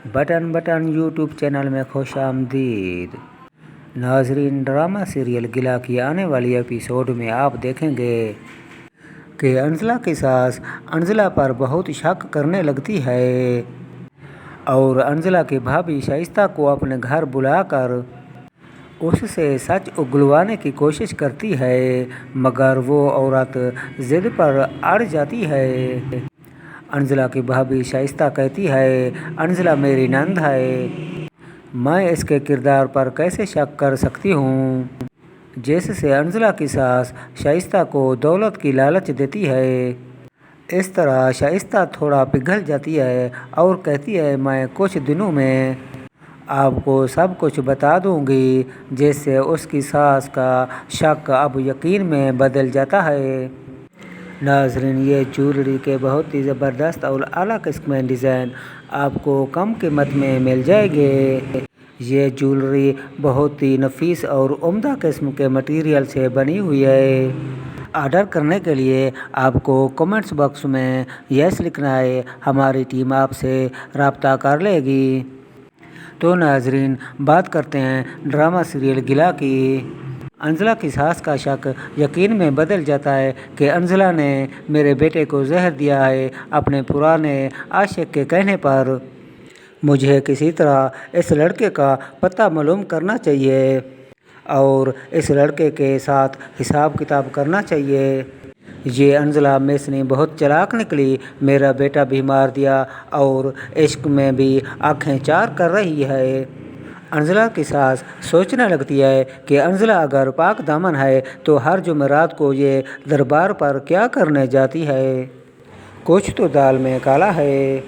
Button button YouTube channel में खुश आमदीद। नाजरीन, ड्रामा सीरियल गिला की आने वाली एपिसोड में आप देखेंगे कि अंजला की सास अंजला पर बहुत शक करने लगती है और अंजला की भाभी शाइस्ता को अपने घर बुलाकर उससे सच उगलवाने की कोशिश करती है, मगर वो औरत जिद पर अड़ जाती है। अंजला की भाभी शाइस्ता कहती है, अंजला मेरी नंद है, मैं इसके किरदार पर कैसे शक कर सकती हूँ, जिससे अंजला की सास शाइस्ता को दौलत की लालच देती है। इस तरह शाइस्ता थोड़ा पिघल जाती है और कहती है, मैं कुछ दिनों में आपको सब कुछ बता दूंगी, जिससे उसकी सास का शक अब यकीन में बदल जाता है। नाजरीन, ये ज्वेलरी के बहुत ही ज़बरदस्त और आला किस्म में डिज़ाइन आपको कम कीमत में मिल जाएंगे। ये ज्वेलरी बहुत ही नफीस और उम्दा किस्म के मटेरियल से बनी हुई है। ऑर्डर करने के लिए आपको कमेंट्स बॉक्स में यस लिखना है, हमारी टीम आपसे रब्ता कर लेगी। तो नाजरीन, बात करते हैं ड्रामा सीरियल गिला की। अंजला की सास का शक यकीन में बदल जाता है कि अंजला ने मेरे बेटे को जहर दिया है। अपने पुराने आशिक के कहने पर मुझे किसी तरह इस लड़के का पता मालूम करना चाहिए और इस लड़के के साथ हिसाब किताब करना चाहिए। ये अंजला मिसनी बहुत चालाक निकली, मेरा बेटा भी मार दिया और इश्क में भी आंखें चार कर रही है। अंजला की सास सोचने लगती है कि अंजला अगर पाक दामन है तो हर जुमेरात को ये दरबार पर क्या करने जाती है, कुछ तो दाल में काला है।